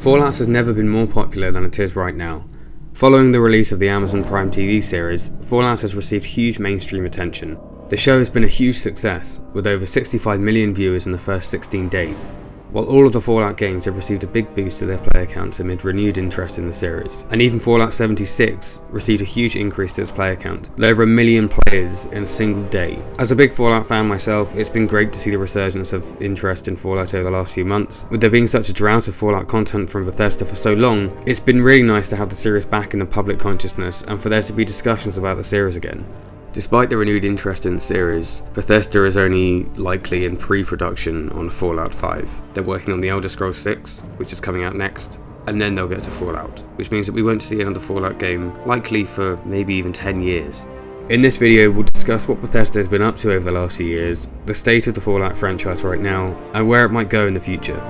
Fallout has never been more popular than it is right now. Following the release of the Amazon Prime TV series, Fallout has received huge mainstream attention. The show has been a huge success, with over 65 million viewers in the first 16 days. While all of the Fallout games have received a big boost to their player counts amid renewed interest in the series, and even Fallout 76 received a huge increase to its player count, with over 1 million players in a single day. As a big Fallout fan myself, it's been great to see the resurgence of interest in Fallout over the last few months. With there being such a drought of Fallout content from Bethesda for so long, it's been really nice to have the series back in the public consciousness and for there to be discussions about the series again. Despite the renewed interest in the series, Bethesda is only likely in pre-production on Fallout 5. They're working on the Elder Scrolls 6, which is coming out next, and then they'll get to Fallout, which means that we won't see another Fallout game likely for maybe even 10 years. In this video, we'll discuss what Bethesda has been up to over the last few years, the state of the Fallout franchise right now, and where it might go in the future.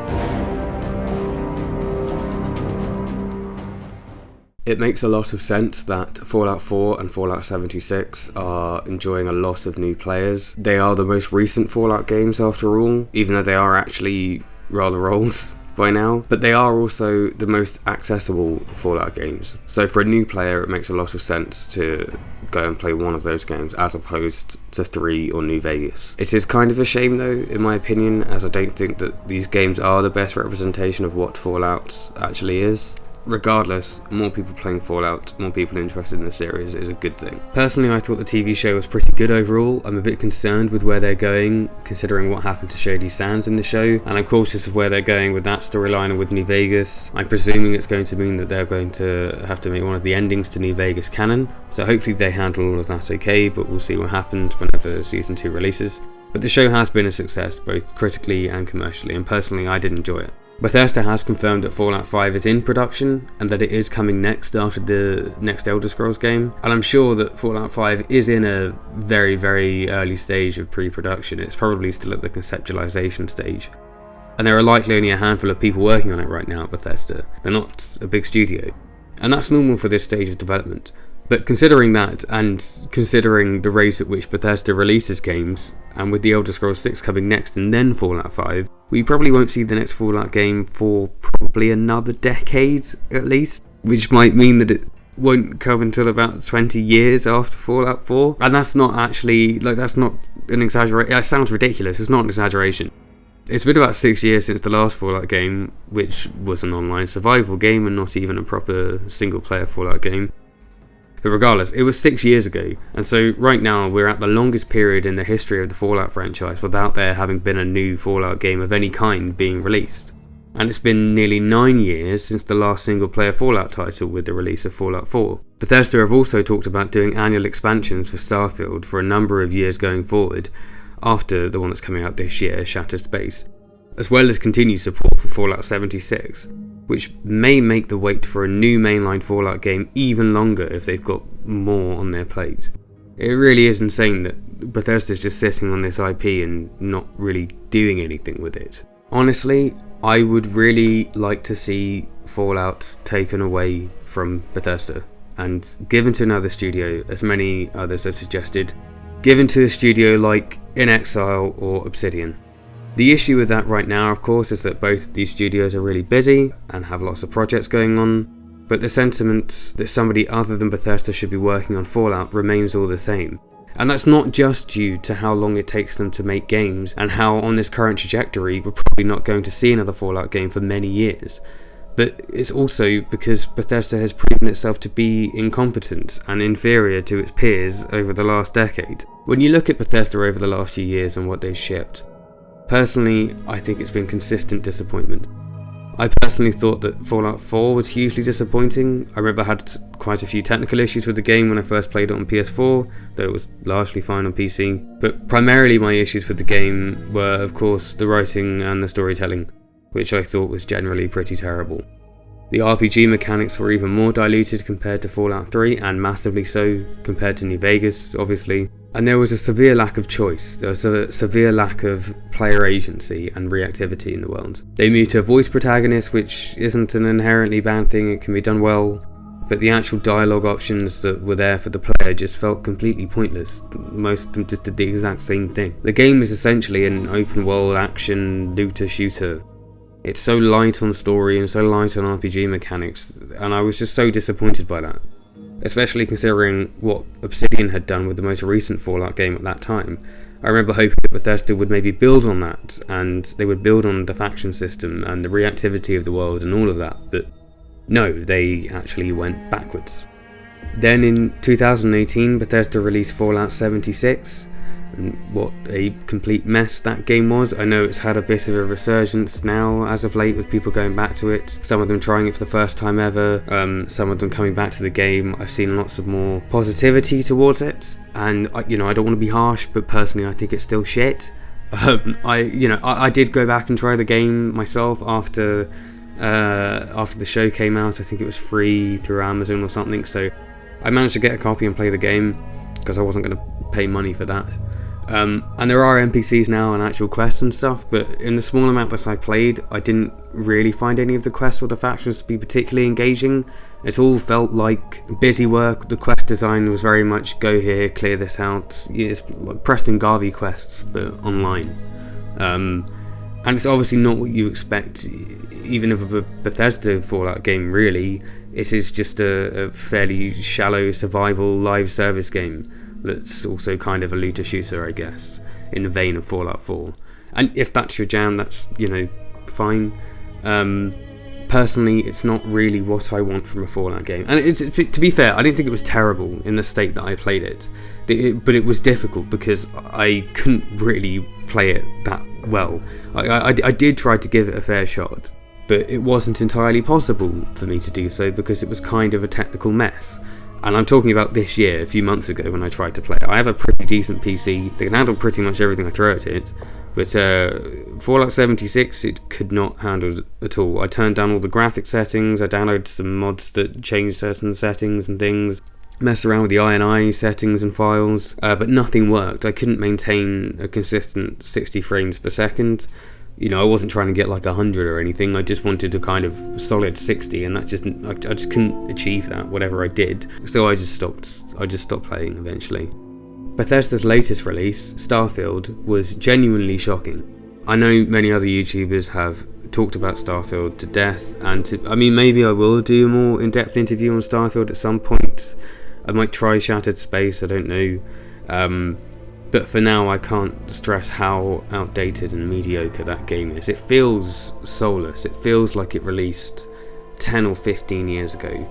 It makes a lot of sense that Fallout 4 and Fallout 76 are enjoying a lot of new players. They are the most recent Fallout games after all, even though they are actually rather old by now, but they are also the most accessible Fallout games. So for a new player, it makes a lot of sense to go and play one of those games as opposed to 3 or New Vegas. It is kind of a shame though, in my opinion, as I don't think that these games are the best representation of what Fallout actually is. Regardless, more people playing Fallout, more people interested in the series is a good thing. Personally, I thought the TV show was pretty good overall. I'm a bit concerned with where they're going, considering what happened to Shady Sands in the show, and I'm cautious of where they're going with that storyline and with New Vegas. I'm presuming it's going to mean that they're going to have to make one of the endings to New Vegas canon, so hopefully they handle all of that okay, but we'll see what happens whenever Season 2 releases. But the show has been a success, both critically and commercially, and personally I did enjoy it. Bethesda has confirmed that Fallout 5 is in production and that it is coming next after the next Elder Scrolls game, and I'm sure that Fallout 5 is in a very, very early stage of pre-production. It's probably still at the conceptualization stage, and there are likely only a handful of people working on it right now at Bethesda. They're not a big studio, and that's normal for this stage of development. But considering that, and considering the rate at which Bethesda releases games, and with the Elder Scrolls 6 coming next and then Fallout 5, we probably won't see the next Fallout game for probably another decade at least, which might mean that it won't come until about 20 years after Fallout 4. And that's not actually, that's not an exaggeration. It sounds ridiculous, it's not an exaggeration. It's been about 6 years since the last Fallout game, which was an online survival game and not even a proper single-player Fallout game. But regardless, it was 6 years ago, and so right now we're at the longest period in the history of the Fallout franchise without there having been a new Fallout game of any kind being released. And it's been nearly 9 years since the last single-player Fallout title with the release of Fallout 4. Bethesda have also talked about doing annual expansions for Starfield for a number of years going forward, after the one that's coming out this year, Shattered Space, as well as continued support for Fallout 76. Which may make the wait for a new mainline Fallout game even longer if they've got more on their plate. It really is insane that Bethesda's just sitting on this IP and not really doing anything with it. Honestly, I would really like to see Fallout taken away from Bethesda and given to another studio, as many others have suggested, given to a studio like In Exile or Obsidian. The issue with that right now, of course, is that both these studios are really busy and have lots of projects going on, but the sentiment that somebody other than Bethesda should be working on Fallout remains all the same. And that's not just due to how long it takes them to make games and how on this current trajectory we're probably not going to see another Fallout game for many years, but it's also because Bethesda has proven itself to be incompetent and inferior to its peers over the last decade. When you look at Bethesda over the last few years and what they've shipped, personally, I think it's been consistent disappointment. I personally thought that Fallout 4 was hugely disappointing. I remember I had quite a few technical issues with the game when I first played it on PS4, though it was largely fine on PC. But primarily my issues with the game were, of course, the writing and the storytelling, which I thought was generally pretty terrible. The RPG mechanics were even more diluted compared to Fallout 3, and massively so compared to New Vegas, obviously. And there was a severe lack of choice, there was a severe lack of player agency and reactivity in the world. They moved to a voice protagonist, which isn't an inherently bad thing, it can be done well, but the actual dialogue options that were there for the player just felt completely pointless. Most of them just did the exact same thing. The game is essentially an open world action looter shooter It's so light on story and so light on RPG mechanics, and I was just so disappointed by that. Especially considering what Obsidian had done with the most recent Fallout game at that time. I remember hoping that Bethesda would maybe build on that, and they would build on the faction system and the reactivity of the world and all of that, but no, they actually went backwards. Then in 2018, Bethesda released Fallout 76, and what a complete mess that game was. I know it's had a bit of a resurgence now as of late with people going back to it, some of them trying it for the first time ever, some of them coming back to the game. I've seen lots of more positivity towards it, and I don't want to be harsh, but personally I think it's still shit. I did go back and try the game myself after the show came out. I think it was free through Amazon or something, so I managed to get a copy and play the game because I wasn't going to pay money for that. And there are NPCs now and actual quests and stuff, but in the small amount that I played, I didn't really find any of the quests or the factions to be particularly engaging. It all felt like busy work. The quest design was very much go here, clear this out. It's like Preston Garvey quests, but online. And it's obviously not what you expect, even of a Bethesda Fallout game, really. It is just a fairly shallow survival live service game that's also kind of a looter shooter, I guess, in the vein of Fallout 4. And if that's your jam, that's, fine. Personally, it's not really what I want from a Fallout game. And to be fair, I didn't think it was terrible in the state that I played it. But it was difficult because I couldn't really play it that well. I did try to give it a fair shot, but it wasn't entirely possible for me to do so because it was kind of a technical mess. And I'm talking about this year, a few months ago, when I tried to play it. I have a pretty decent PC that can handle pretty much everything I throw at it, but Fallout 76, it could not handle it at all. I turned down all the graphic settings, I downloaded some mods that change certain settings and things, messed around with the INI settings and files, but nothing worked. I couldn't maintain a consistent 60 frames per second. I wasn't trying to get like 100 or anything. I just wanted a kind of solid 60, and I just couldn't achieve that, whatever I did. So I just stopped playing eventually. Bethesda's latest release, Starfield, was genuinely shocking. I know many other YouTubers have talked about Starfield to death, and maybe I will do a more in-depth interview on Starfield at some point. I might try Shattered Space, I don't know. But for now, I can't stress how outdated and mediocre that game is. It feels soulless. It feels like it released 10 or 15 years ago.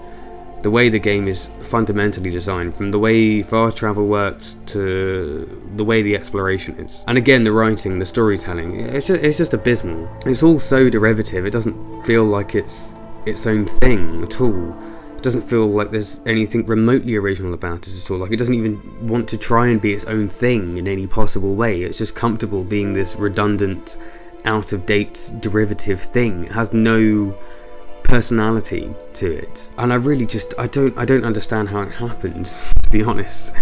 The way the game is fundamentally designed, from the way fast travel works to the way the exploration is. And again, the writing, the storytelling, it's just abysmal. It's all so derivative, it doesn't feel like it's its own thing at all. It doesn't feel like there's anything remotely original about it at all. Like, it doesn't even want to try and be its own thing in any possible way. It's just comfortable being this redundant, out-of-date, derivative thing. It has no personality to it, and I really just I don't understand how it happens, to be honest.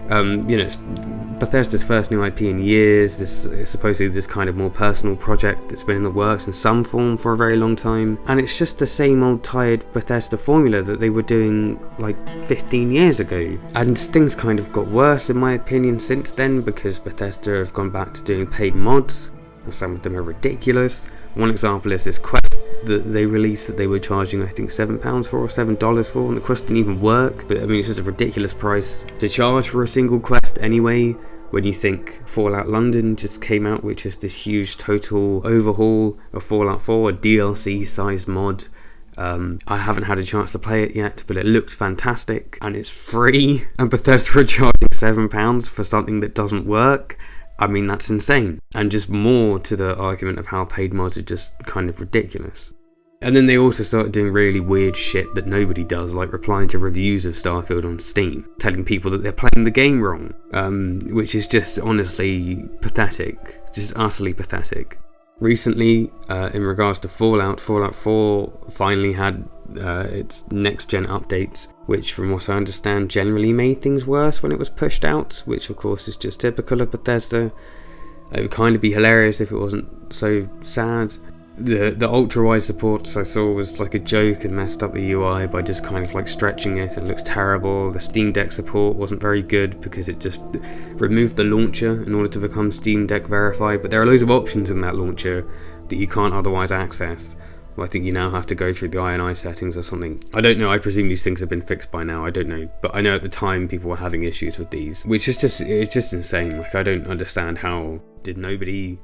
It's Bethesda's first new IP in years. This is supposedly this kind of more personal project that's been in the works in some form for a very long time, and it's just the same old tired Bethesda formula that they were doing like 15 years ago. And things kind of got worse, in my opinion, since then, because Bethesda have gone back to doing paid mods, and some of them are ridiculous. One example is this quest that they released that they were charging, I think, £7 for or $7 for, and the quest didn't even work. But it's just a ridiculous price to charge for a single quest anyway, when you think Fallout London just came out, which is this huge total overhaul of Fallout 4, a DLC-sized mod. I haven't had a chance to play it yet, but it looks fantastic, and it's free, and Bethesda are charging £7 for something that doesn't work. That's insane. And just more to the argument of how paid mods are just kind of ridiculous. And then they also started doing really weird shit that nobody does, like replying to reviews of Starfield on Steam, telling people that they're playing the game wrong, which is just honestly pathetic, just utterly pathetic. Recently, in regards to Fallout 4 finally had its next-gen updates, which from what I understand generally made things worse when it was pushed out, which of course is just typical of Bethesda. It would kind of be hilarious if it wasn't so sad. The ultra-wide support I saw was like a joke and messed up the UI by just kind of like stretching it. It looks terrible. The Steam Deck support wasn't very good because it just removed the launcher in order to become Steam Deck verified, but there are loads of options in that launcher that you can't otherwise access. Well, I think you now have to go through the INI settings or something. I don't know, I presume these things have been fixed by now, I don't know. But I know at the time people were having issues with these, which is it's just insane. Like, I don't understand how... Did nobody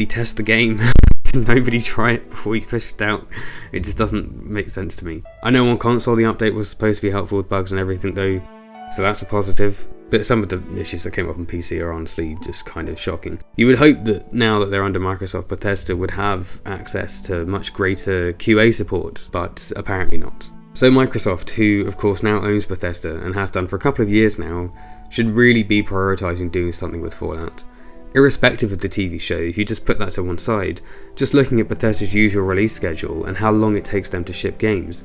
test the game? Did nobody try it before you pushed it out? It just doesn't make sense to me. I know on console the update was supposed to be helpful with bugs and everything though, so that's a positive. But some of the issues that came up on PC are honestly just kind of shocking. You would hope that now that they're under Microsoft, Bethesda would have access to much greater QA support, but apparently not. So Microsoft, who of course now owns Bethesda and has done for a couple of years now, should really be prioritising doing something with Fallout. Irrespective of the TV show, if you just put that to one side, just looking at Bethesda's usual release schedule and how long it takes them to ship games,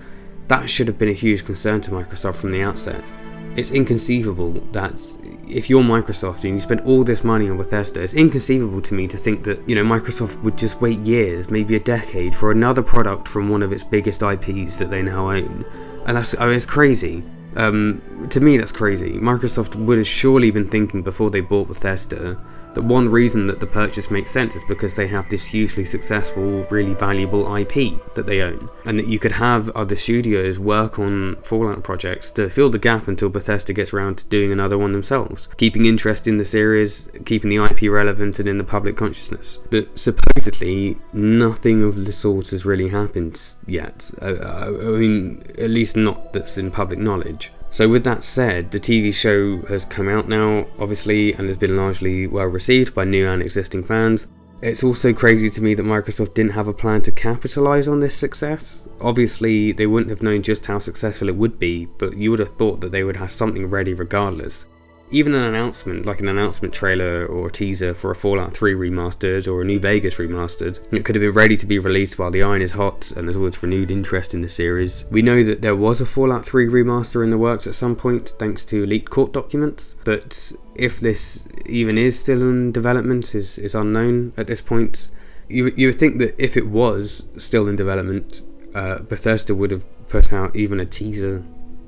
that should have been a huge concern to Microsoft from the outset. It's inconceivable that if you're Microsoft and you spend all this money on Bethesda, it's inconceivable to me to think that, Microsoft would just wait years, maybe a decade, for another product from one of its biggest IPs that they now own. And it's crazy. To me, that's crazy. Microsoft would have surely been thinking before they bought Bethesda that one reason that the purchase makes sense is because they have this hugely successful, really valuable IP that they own, and that you could have other studios work on Fallout projects to fill the gap until Bethesda gets around to doing another one themselves, keeping interest in the series, keeping the IP relevant and in the public consciousness. But supposedly, nothing of the sort has really happened yet. I mean, at least not that's in public knowledge. So with that said, the TV show has come out now, obviously, and has been largely well received by new and existing fans. It's also crazy to me that Microsoft didn't have a plan to capitalise on this success. Obviously, they wouldn't have known just how successful it would be, but you would have thought that they would have something ready regardless. Even an announcement, like an announcement trailer or a teaser for a Fallout 3 remastered or a New Vegas remastered, it could have been ready to be released while the iron is hot and there's always renewed interest in the series. We know that there was a Fallout 3 remaster in the works at some point thanks to leaked court documents, but if this even is still in development is unknown at this point. You would think that if it was still in development, Bethesda would have put out even a teaser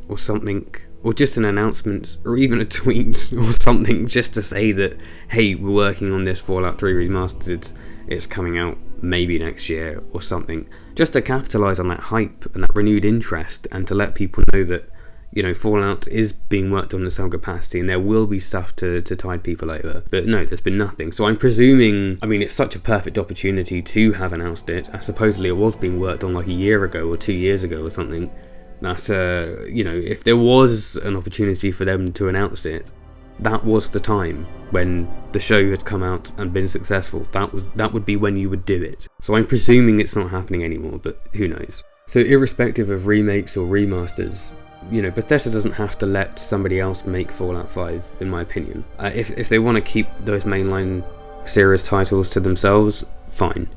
or something, or just an announcement, or even a tweet or something, just to say that, hey, we're working on this Fallout 3 remastered, it's coming out maybe next year, or something, just to capitalise on that hype and that renewed interest, and to let people know that, Fallout is being worked on in some capacity, and there will be stuff to tide people over. But no, there's been nothing. So I'm presuming, it's such a perfect opportunity to have announced it, as supposedly it was being worked on like a year ago, or 2 years ago, or something, that, if there was an opportunity for them to announce it, that was the time when the show had come out and been successful. That would be when you would do it. So I'm presuming it's not happening anymore, but who knows. So irrespective of remakes or remasters, Bethesda doesn't have to let somebody else make Fallout 5, in my opinion. If they want to keep those mainline series titles to themselves, fine.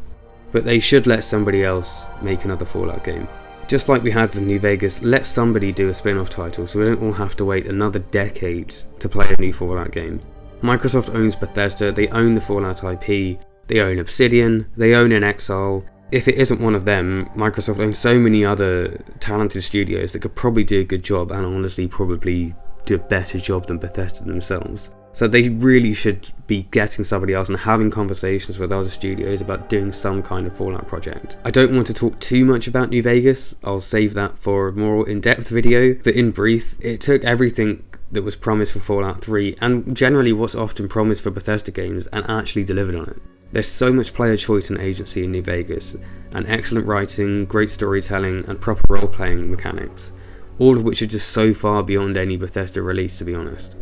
But they should let somebody else make another Fallout game. Just like we had with New Vegas, let somebody do a spin-off title so we don't all have to wait another decade to play a new Fallout game. Microsoft owns Bethesda, they own the Fallout IP, they own Obsidian, they own inXile. If it isn't one of them, Microsoft owns so many other talented studios that could probably do a good job, and honestly probably do a better job than Bethesda themselves. So they really should be getting somebody else and having conversations with other studios about doing some kind of Fallout project. I don't want to talk too much about New Vegas, I'll save that for a more in-depth video, but in brief, it took everything that was promised for Fallout 3, and generally what's often promised for Bethesda games, and actually delivered on it. There's so much player choice and agency in New Vegas, and excellent writing, great storytelling, and proper role-playing mechanics, all of which are just so far beyond any Bethesda release, to be honest.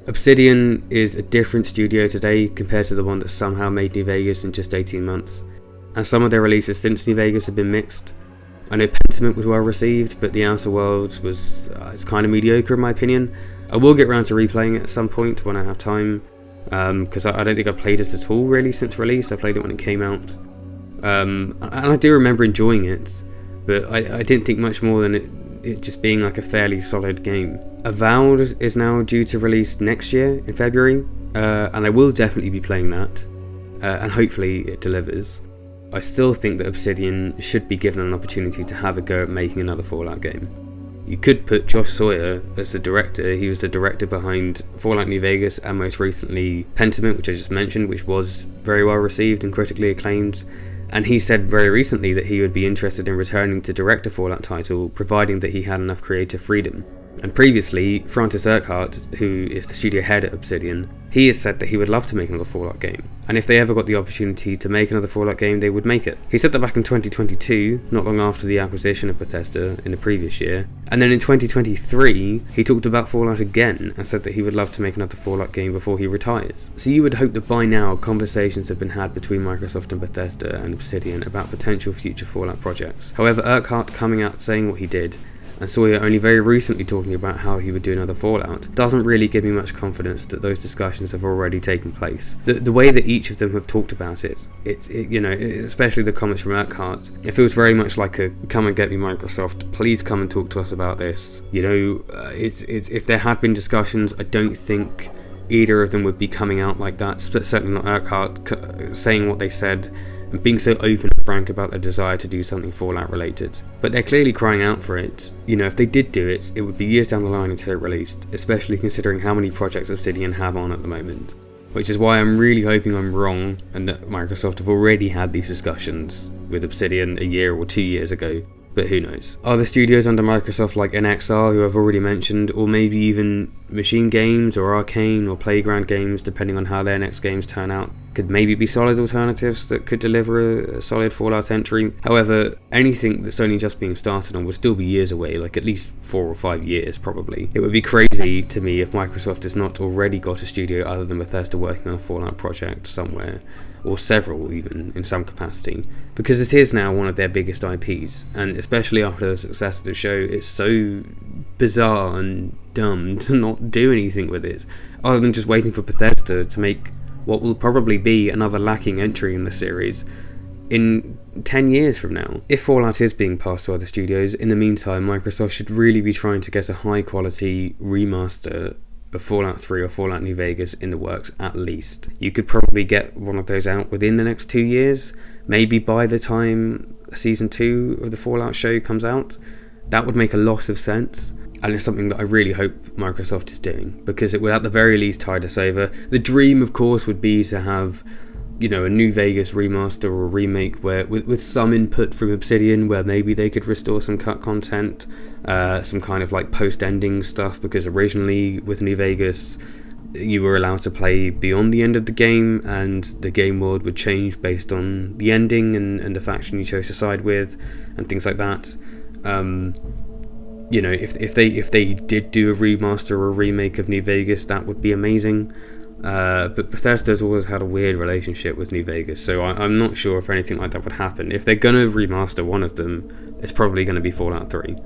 Obsidian is a different studio today compared to the one that somehow made New Vegas in just 18 months, and some of their releases since New Vegas have been mixed. I know Pentiment was well received, but The Outer Worlds was it's kind of mediocre in my opinion. I will get around to replaying it at some point when I have time, because I don't think I've played it at all really since release. I played it when it came out, and I do remember enjoying it, but I didn't think much more than it just being like a fairly solid game. Avowed is now due to release next year in February, and I will definitely be playing that, and hopefully it delivers. I still think that Obsidian should be given an opportunity to have a go at making another Fallout game. You could put Josh Sawyer as the director. He was the director behind Fallout New Vegas and most recently Pentiment, which I just mentioned, which was very well received and critically acclaimed. And he said very recently that he would be interested in returning to direct a Fallout title, providing that he had enough creative freedom. And previously, Francis Urquhart, who is the studio head at Obsidian, he has said that he would love to make another Fallout game, and if they ever got the opportunity to make another Fallout game, they would make it. He said that back in 2022, not long after the acquisition of Bethesda in the previous year, and then in 2023, he talked about Fallout again and said that he would love to make another Fallout game before he retires. So you would hope that by now, conversations have been had between Microsoft and Bethesda and Obsidian about potential future Fallout projects. However, Urquhart coming out saying what he did, and Sawyer only very recently talking about how he would do another Fallout, doesn't really give me much confidence that those discussions have already taken place. The way that each of them have talked about it, especially the comments from Urquhart, it feels very much like a "come and get me, Microsoft, please come and talk to us about this." If there had been discussions, I don't think either of them would be coming out like that, certainly not Urquhart saying what they said and being so open and frank about their desire to do something Fallout related. But they're clearly crying out for it. If they did do it, it would be years down the line until it released, especially considering how many projects Obsidian have on at the moment. Which is why I'm really hoping I'm wrong and that Microsoft have already had these discussions with Obsidian a year or 2 years ago. But who knows? Other studios under Microsoft like NXR, who I've already mentioned, or maybe even Machine Games or Arcane or Playground Games, depending on how their next games turn out, could maybe be solid alternatives that could deliver a solid Fallout entry. However, anything that's only just being started on would still be years away, like at least 4 or 5 years probably. It would be crazy to me if Microsoft has not already got a studio other than Bethesda working on a Fallout project somewhere, or several even, in some capacity, because it is now one of their biggest IPs, and especially after the success of the show, it's so bizarre and dumb to not do anything with it, other than just waiting for Bethesda to make what will probably be another lacking entry in the series in 10 years from now. If Fallout is being passed to other studios, in the meantime, Microsoft should really be trying to get a high quality remaster of Fallout 3 or Fallout New Vegas in the works at least. You could probably get one of those out within the next 2 years, maybe by the time Season 2 of the Fallout show comes out. That would make a lot of sense, and it's something that I really hope Microsoft is doing, because it would at the very least tide us over. The dream, of course, would be to have a New Vegas remaster or remake where with some input from Obsidian, where maybe they could restore some cut content, some kind of like post-ending stuff, because originally with New Vegas you were allowed to play beyond the end of the game, and the game world would change based on the ending and the faction you chose to side with and things like that. If they did do a remaster or a remake of New Vegas, that would be amazing. But Bethesda's always had a weird relationship with New Vegas, so I'm not sure if anything like that would happen. If they're going to remaster one of them, it's probably going to be Fallout 3.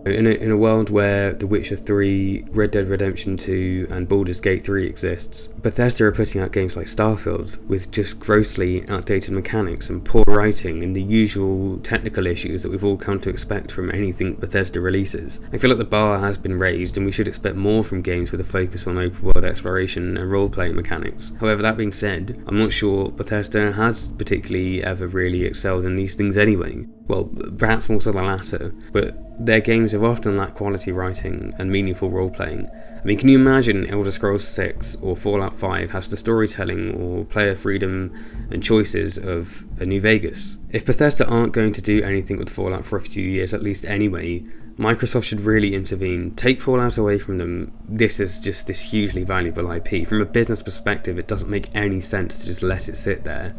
In a world where The Witcher 3, Red Dead Redemption 2 and Baldur's Gate 3 exists, Bethesda are putting out games like Starfield with just grossly outdated mechanics and poor writing and the usual technical issues that we've all come to expect from anything Bethesda releases. I feel like the bar has been raised and we should expect more from games with a focus on open world exploration and role-playing mechanics. However, that being said, I'm not sure Bethesda has particularly ever really excelled in these things anyway. Well, perhaps more so the latter, but their games have often lacked quality writing and meaningful role-playing. I mean, can you imagine Elder Scrolls 6 or Fallout 5 has the storytelling or player freedom and choices of a New Vegas? If Bethesda aren't going to do anything with Fallout for a few years at least anyway, Microsoft should really intervene, take Fallout away from them. This is just this hugely valuable IP. From a business perspective, it doesn't make any sense to just let it sit there.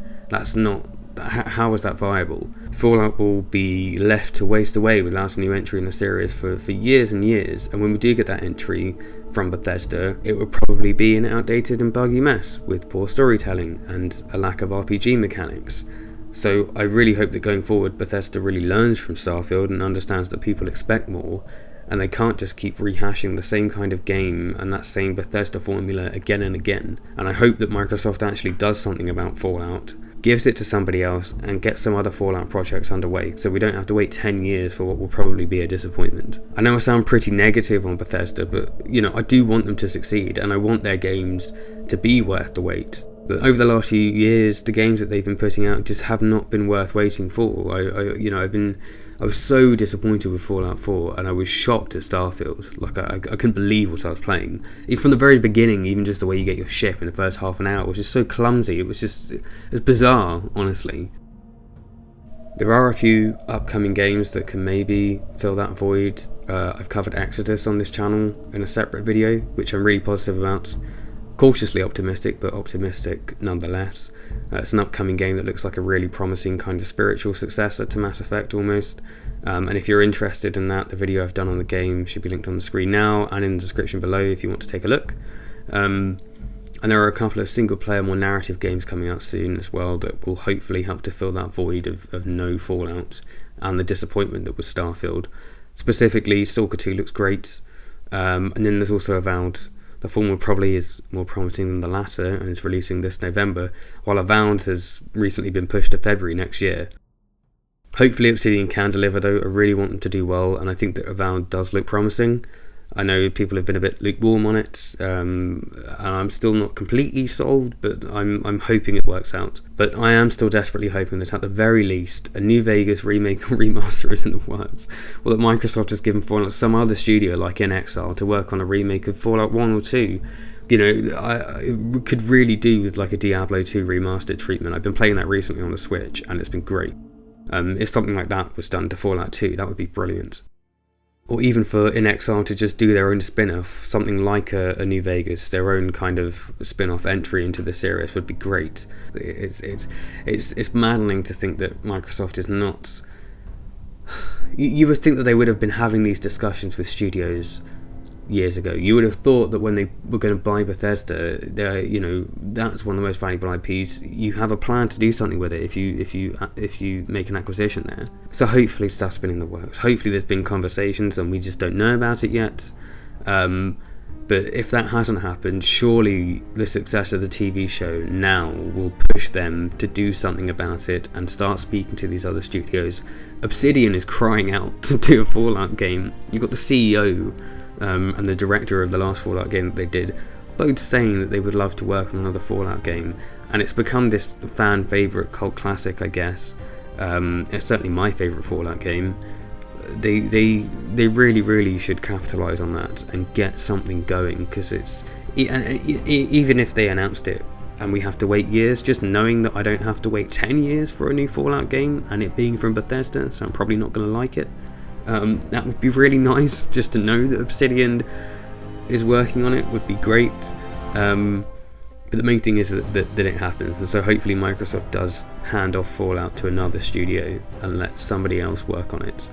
How is that viable? Fallout will be left to waste away without a new entry in the series for years and years, and when we do get that entry from Bethesda, it will probably be an outdated and buggy mess with poor storytelling and a lack of RPG mechanics. So I really hope that going forward Bethesda really learns from Starfield and understands that people expect more, and they can't just keep rehashing the same kind of game and that same Bethesda formula again and again. And I hope that Microsoft actually does something about Fallout, gives it to somebody else, and gets some other Fallout projects underway, so we don't have to wait 10 years for what will probably be a disappointment. I know I sound pretty negative on Bethesda, but I do want them to succeed, and I want their games to be worth the wait. But over the last few years, the games that they've been putting out just have not been worth waiting for. I was so disappointed with Fallout 4, and I was shocked at Starfield. Like I couldn't believe what I was playing. Even from the very beginning, even just the way you get your ship in the first half an hour was just so clumsy. It was bizarre, honestly. There are a few upcoming games that can maybe fill that void. I've covered Exodus on this channel in a separate video, which I'm really positive about. Cautiously optimistic, but optimistic nonetheless. It's an upcoming game that looks like a really promising kind of spiritual successor to Mass Effect almost. And if you're interested in that, the video I've done on the game should be linked on the screen now and in the description below if you want to take a look. And there are a couple of single player, more narrative games coming out soon as well that will hopefully help to fill that void of no Fallout and the disappointment that was Starfield. Specifically, Stalker 2 looks great. And then there's also Avowed. The former probably is more promising than the latter and is releasing this November, while Avowed has recently been pushed to February next year. Hopefully Obsidian can deliver though. I really want them to do well, and I think that Avowed does look promising. I know people have been a bit lukewarm on it, and I'm still not completely sold, but I'm hoping it works out. But I am still desperately hoping that at the very least, a New Vegas remake or remaster is in the works, or that Microsoft has given Fallout some other studio like In Exile to work on a remake of Fallout 1 or 2. You know, I could really do with like a Diablo 2 remastered treatment. I've been playing that recently on the Switch, and it's been great. If something like that was done to Fallout 2, that would be brilliant. Or even for In Exile to just do their own spin-off, something like a New Vegas, their own kind of spin-off entry into the series would be great. It's maddening to think that Microsoft is not... You would think that they would have been having these discussions with studios years ago. You would have thought that when they were going to buy Bethesda, that's one of the most valuable IPs. You have a plan to do something with it if you make an acquisition there. So hopefully stuff's been in the works. Hopefully there's been conversations and we just don't know about it yet. But if that hasn't happened, surely the success of the TV show now will push them to do something about it and start speaking to these other studios. Obsidian is crying out to do a Fallout game. You've got the CEO and the director of the last Fallout game that they did, both saying that they would love to work on another Fallout game, and it's become this fan favourite cult classic, I guess. It's certainly my favourite Fallout game. They really should capitalise on that and get something going, because it's even if they announced it and we have to wait years, just knowing that I don't have to wait 10 years for a new Fallout game and it being from Bethesda, so I'm probably not going to like it. That would be really nice, just to know that Obsidian is working on it would be great. But the main thing is that it happens, and so hopefully Microsoft does hand off Fallout to another studio and let somebody else work on it.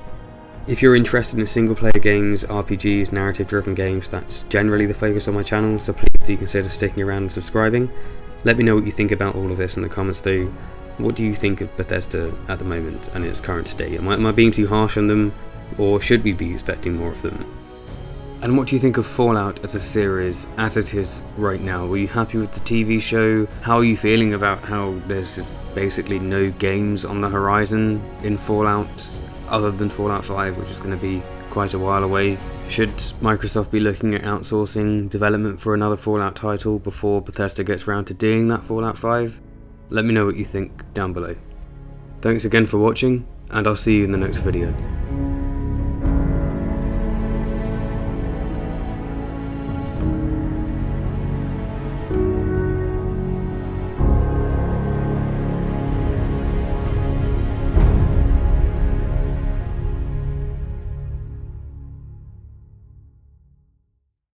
If you're interested in single player games, RPGs, narrative driven games, that's generally the focus on my channel, so please do consider sticking around and subscribing. Let me know what you think about all of this in the comments though. What do you think of Bethesda at the moment and its current state? Am I being too harsh on them? Or should we be expecting more of them? And what do you think of Fallout as a series, as it is right now? Were you happy with the TV show? How are you feeling about how there's just basically no games on the horizon in Fallout, other than Fallout 5, which is going to be quite a while away? Should Microsoft be looking at outsourcing development for another Fallout title before Bethesda gets around to doing that Fallout 5? Let me know what you think down below. Thanks again for watching, and I'll see you in the next video.